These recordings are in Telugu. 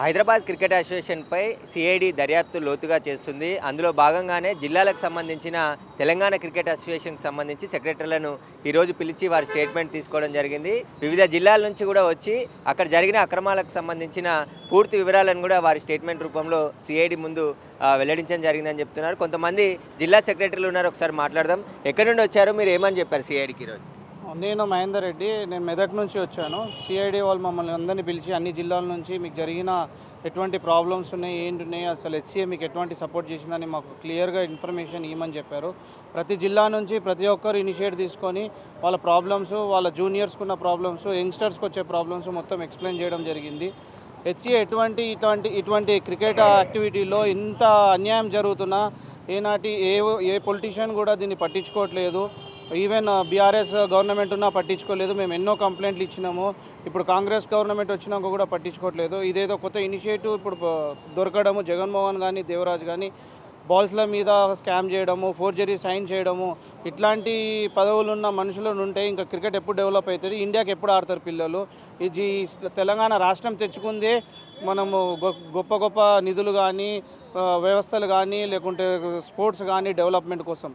హైదరాబాద్ క్రికెట్ అసోసియేషన్పై సిఐడి దర్యాప్తు లోతుగా చేస్తుంది. అందులో భాగంగానే జిల్లాలకు సంబంధించిన తెలంగాణ క్రికెట్ అసోసియేషన్కి సంబంధించి సెక్రటరీలను ఈరోజు పిలిచి వారి స్టేట్మెంట్ తీసుకోవడం జరిగింది. వివిధ జిల్లాల నుంచి కూడా వచ్చి అక్కడ జరిగిన అక్రమాలకు సంబంధించిన పూర్తి వివరాలను కూడా వారి స్టేట్మెంట్ రూపంలో సిఐడి ముందు వెల్లడించడం జరిగిందని చెప్తున్నారు. కొంతమంది జిల్లా సెక్రటరీలు ఉన్నారు, ఒకసారి మాట్లాడదాం. ఎక్కడి నుండి వచ్చారు, మీరు ఏమని చెప్పారు సిఐడికి ఈరోజు? నేను మహేందర్ రెడ్డి, నేను మెదక్ నుంచి వచ్చాను. సిఐడి వాళ్ళు మమ్మల్ని అందరినీ పిలిచి అన్ని జిల్లాల నుంచి మీకు జరిగిన ఎటువంటి ప్రాబ్లమ్స్ ఉన్నాయి, ఏంటి ఉన్నాయి, అసలు హెచ్సిఏ మీకు ఎటువంటి సపోర్ట్ చేసిందని మాకు క్లియర్గా ఇన్ఫర్మేషన్ ఇవ్వమని చెప్పారు. ప్రతి జిల్లా నుంచి ప్రతి ఒక్కరు ఇనిషియేట్ తీసుకొని వాళ్ళ ప్రాబ్లమ్స్, వాళ్ళ జూనియర్స్కి ఉన్న ప్రాబ్లమ్స్, యంగ్స్టర్స్కి వచ్చే ప్రాబ్లమ్స్ మొత్తం ఎక్స్ప్లెయిన్ చేయడం జరిగింది. హెచ్సిఏ ఇటువంటి క్రికెట్ యాక్టివిటీలో ఇంత అన్యాయం జరుగుతున్నా ఏ పొలిటీషియన్ కూడా దీన్ని పట్టించుకోవట్లేదు. ఈవెన్ బీఆర్ఎస్ గవర్నమెంట్ ఉన్నా పట్టించుకోలేదు. మేము ఎన్నో కంప్లైంట్లు ఇచ్చినాము. ఇప్పుడు కాంగ్రెస్ గవర్నమెంట్ వచ్చినాక కూడా పట్టించుకోవట్లేదు. ఇదేదో కొత్త ఇనిషియేటివ్ ఇప్పుడు దొరకడము, జగన్మోహన్ కానీ దేవరాజ్ కానీ బాల్స్ల మీద స్కామ్ చేయడము, ఫోర్జరీ సైన్ చేయడము, ఇట్లాంటి పదవులు ఉన్న మనుషులు ఉంటే ఇంకా క్రికెట్ ఎప్పుడు డెవలప్ అవుతుంది, ఇండియాకి ఎప్పుడు ఆడతారు పిల్లలు? ఇది తెలంగాణ రాష్ట్రం తెచ్చుకుందే మనము గొప్ప గొప్ప నిధులు కానీ వ్యవస్థలు కానీ లేకుంటే స్పోర్ట్స్ కానీ డెవలప్మెంట్ కోసం.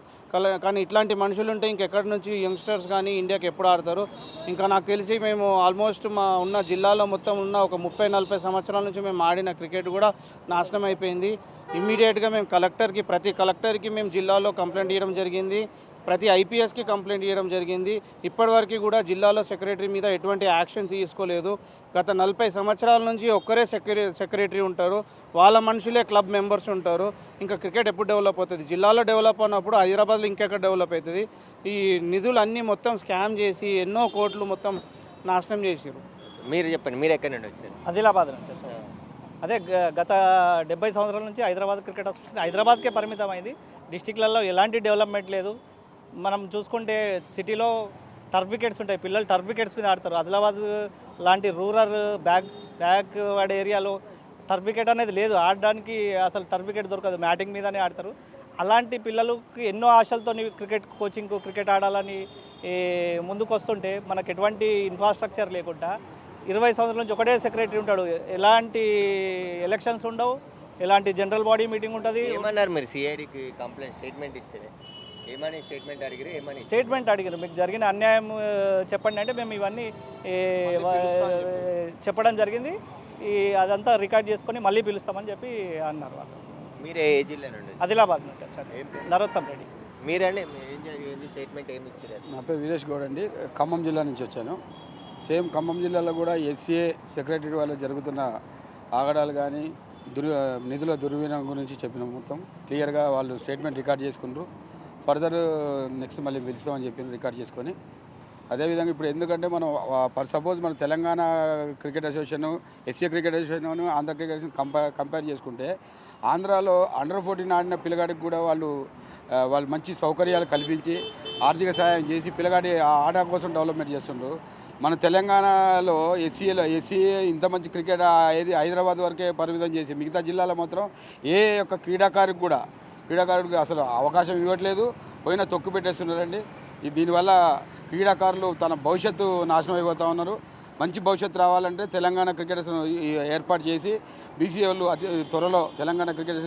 కానీ ఇట్లాంటి మనుషులు ఉంటే ఇంకెక్కడి నుంచి యంగ్స్టర్స్ కానీ ఇండియాకి ఎప్పుడు ఆడతారు? ఇంకా నాకు తెలిసి మేము ఆల్మోస్ట్ మా ఉన్న జిల్లాలో మొత్తం ఉన్న ఒక 30-40 సంవత్సరాల నుంచి మేము ఆడిన క్రికెట్ కూడా నాశనం అయిపోయింది. ఇమ్మీడియట్గా మేము ప్రతి కలెక్టర్కి మేము జిల్లాలో కంప్లైంట్ ఇవ్వడం జరిగింది. ప్రతి ఐపీఎస్కి కంప్లైంట్ ఇవ్వడం జరిగింది. ఇప్పటివరకు కూడా జిల్లాలో సెక్రటరీ మీద ఎటువంటి యాక్షన్ తీసుకోలేదు. గత 40 సంవత్సరాల నుంచి ఒక్కరే సెక్రటరీ ఉంటారు, వాళ్ళ మనుషులే క్లబ్ మెంబర్స్ ఉంటారు. ఇంకా క్రికెట్ ఎప్పుడు డెవలప్ అవుతుంది? జిల్లాలో డెవలప్ అయినప్పుడు హైదరాబాద్లో ఇంకెక్కడ డెవలప్ అవుతుంది? ఈ నిధులన్నీ మొత్తం స్కామ్ చేసి ఎన్నో కోట్లు మొత్తం నాశనం చేసారు. మీరు చెప్పండి, మీరు ఎక్కడి నుండి వచ్చారు? ఆదిలాబాద్ నుంచి వచ్చాము. అదే గత 70 సంవత్సరాల నుంచి హైదరాబాద్ క్రికెట్ అసోసియేషన్ హైదరాబాద్కే పరిమితమైంది. డిస్టిక్లలో ఎలాంటి డెవలప్మెంట్ లేదు. మనం చూసుకుంటే సిటీలో టర్ఫ్ వికెట్స్ ఉంటాయి, పిల్లలు టర్ఫ్ వికెట్స్ మీద ఆడతారు. ఆదిలాబాద్ లాంటి రూరల్ బ్యాక్వర్డ్ ఏరియాలో టర్ఫ్ వికెట్ అనేది లేదు, ఆడడానికి అసలు టర్ఫ్ వికెట్ దొరకదు, మ్యాటింగ్ మీదనే ఆడతారు. అలాంటి పిల్లలకి ఎన్నో ఆశలతో క్రికెట్ కోచింగ్, క్రికెట్ ఆడాలని ముందుకు వస్తుంటే మనకు ఎటువంటి ఇన్ఫ్రాస్ట్రక్చర్ లేకుండా 20 సంవత్సరాల నుంచి ఒకటే సెక్రటరీ ఉంటాడు. ఎలాంటి ఎలక్షన్స్ ఉండవు, ఎలాంటి జనరల్ బాడీ మీటింగ్ ఉంటుంది. ఏమన్నారు మీరు సిఐడికి కంప్లైంట్ స్టేట్మెంట్ ఇస్తే? ఏమని స్టేట్మెంట్ అడిగారు? మీకు జరిగిన అన్యాయం చెప్పండి అంటే మేము ఇవన్నీ చెప్పడం జరిగింది. అదంతా రికార్డ్ చేసుకొని మళ్ళీ పిలుస్తామని చెప్పి అన్నారు వాళ్ళు. మీరే ఏ జిల్లా నుండి? ఆదిలాబాద్ నుంచి వచ్చారు. నరోత్తం రెడ్డి. మీరండి స్టేట్మెంట్ ఏమి ఇచ్చారు? నా పేరు వీరేష్ గౌడ్ అండి, ఖమ్మం జిల్లా నుంచి వచ్చాను. సేమ్ ఖమ్మం జిల్లాలో కూడా ఎస్సీఏ సెక్రటరీ వాళ్ళు జరుగుతున్న ఆగడాలు కానీ నిధుల దుర్వినియోగం గురించి చెప్పిన మొత్తం క్లియర్గా వాళ్ళు స్టేట్మెంట్ రికార్డ్ చేసుకుంటూ ఫర్దర్ నెక్స్ట్ మళ్ళీ పిలుస్తామని చెప్పి రికార్డ్ చేసుకొని, అదేవిధంగా ఇప్పుడు ఎందుకంటే మనం సపోజ్ మన Telangana cricket association, SCA cricket association, Andhra cricket association compare చేసుకుంటే ఆంధ్రాలో అండర్ 14 ఆడిన పిల్లగాడికి కూడా వాళ్ళు మంచి సౌకర్యాలు కల్పించి ఆర్థిక సహాయం చేసి పిల్లగాడి ఆట కోసం డెవలప్మెంట్ చేస్తుండ్రు. మన తెలంగాణలో ఎస్సీఏ ఇంత మంచి క్రికెట్ ఏది హైదరాబాద్ వరకే పరిమితం చేసి మిగతా జిల్లాలో మాత్రం ఏ యొక్క క్రీడాకారుడికి అసలు అవకాశం ఇవ్వట్లేదు, పోయినా తొక్కు పెట్టేస్తున్నారండి. దీనివల్ల క్రీడాకారులు తన భవిష్యత్తు నాశనం అయిపోతూ ఉన్నారు. మంచి భవిష్యత్తు రావాలంటే తెలంగాణ క్రికెట్ ఏర్పాటు చేసి బీసీఏలు అతి త్వరలో తెలంగాణ క్రికెట్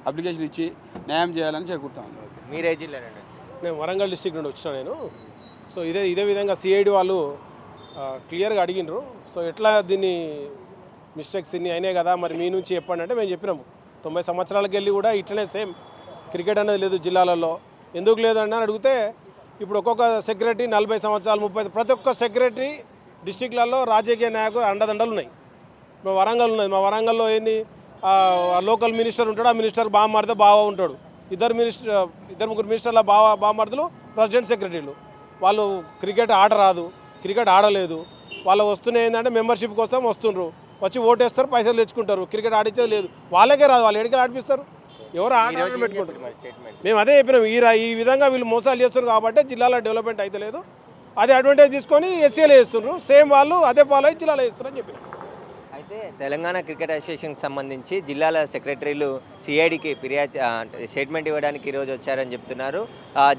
అప్లికేషన్ ఇచ్చి న్యాయం చేయాలని చేకూరుతాను. మీరే జిల్లా? నేను వరంగల్ డిస్టిక్ నుండి వచ్చిన నేను. సో ఇదే విధంగా సిఐడి వాళ్ళు క్లియర్గా అడిగినారు. సో ఎట్లా దీన్ని మిస్టేక్స్ ఇన్ని అయినాయి కదా, మరి మీ నుంచి చెప్పండి అంటే మేము చెప్పినాము. 90 సంవత్సరాలకు వెళ్ళి కూడా ఇట్లనే సేమ్ క్రికెట్ అనేది లేదు జిల్లాలలో. ఎందుకు లేదండి అని అడిగితే ఇప్పుడు ఒక్కొక్క సెక్రటరీ 40 సంవత్సరాలు 30, ప్రతి ఒక్క సెక్రటరీ డిస్టిక్లలో రాజకీయ నాయకులు అండదండలు ఉన్నాయి. మా వరంగల్ ఉన్నది, మా వరంగల్లో ఏంది లోకల్ మినిస్టర్ ఉంటాడు, ఆ మినిస్టర్ బావమరిది బావ ఉంటాడు. ఇద్దరు ముగ్గురు మినిస్టర్ల బావమరిదులు ప్రెసిడెంట్ సెక్రటరీలు. వాళ్ళు క్రికెట్ ఆట రాదు, క్రికెట్ ఆడలేదు. వాళ్ళు వస్తున్నాయి ఏంటంటే మెంబర్షిప్ కోసం వస్తుండ్రు, వచ్చి ఓటేస్తారు, పైసలు తెచ్చుకుంటారు, క్రికెట్ ఆడించేది లేదు. వాళ్ళకే రాదు, వాళ్ళు ఎడికి ఆడిపిస్తారు, ఎవరు ఆట పెట్టుకుంటారు. మేము అదే చెప్పినాం, ఈ విధంగా వీళ్ళు మోసాలు చేస్తున్నారు కాబట్టి జిల్లాలో డెవలప్మెంట్ అయితే లేదు. అదే అడ్వాంటేజ్ తీసుకొని ఎస్సీఏలో వేస్తున్నారు, సేమ్ వాళ్ళు అదే ఫాలో అయ్యి జిల్లాలో వేస్తారు అని చెప్పినాం. అయితే అయితే తెలంగాణ క్రికెట్ అసోసియేషన్కి సంబంధించి జిల్లాల సెక్రటరీలు సిఐడికి ఫిర్యాదు స్టేట్మెంట్ ఇవ్వడానికి ఈరోజు వచ్చారని చెప్తున్నారు.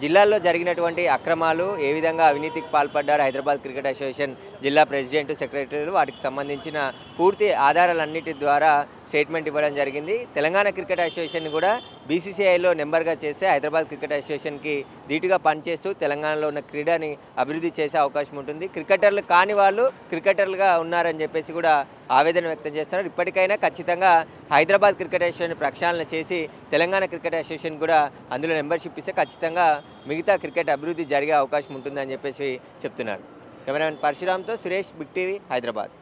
జిల్లాల్లో జరిగినటువంటి అక్రమాలు, ఏ విధంగా అవినీతికి పాల్పడ్డారు హైదరాబాద్ క్రికెట్ అసోసియేషన్ జిల్లా ప్రెసిడెంట్, సెక్రటరీలు, వాటికి సంబంధించిన పూర్తి ఆధారాలన్నిటి ద్వారా స్టేట్మెంట్ ఇవ్వడం జరిగింది. తెలంగాణ క్రికెట్ అసోసియేషన్ కూడా బీసీసీఐలో నెంబర్గా చేస్తే హైదరాబాద్ క్రికెట్ అసోసియేషన్కి ధీటుగా పనిచేస్తూ తెలంగాణలో ఉన్న క్రీడని అభివృద్ధి చేసే అవకాశం ఉంటుంది. క్రికెటర్లు కాని వాళ్ళు క్రికెటర్లుగా ఉన్నారని చెప్పేసి కూడా ఆవేదన వ్యక్తం చేస్తున్నారు. ఇప్పటికైనా ఖచ్చితంగా హైదరాబాద్ క్రికెట్ అసోసియేషన్ ప్రక్షాళన చేసి తెలంగాణ క్రికెట్ అసోసియేషన్ కూడా అందులో మెంబర్షిప్ ఇస్తే ఖచ్చితంగా మిగతా క్రికెట్ అభివృద్ధి జరిగే అవకాశం ఉంటుందని చెప్పేసి చెప్తున్నారు. కెమెరామెన్ పరశురామ్తో సురేష్, బిగ్ టీవీ, హైదరాబాద్.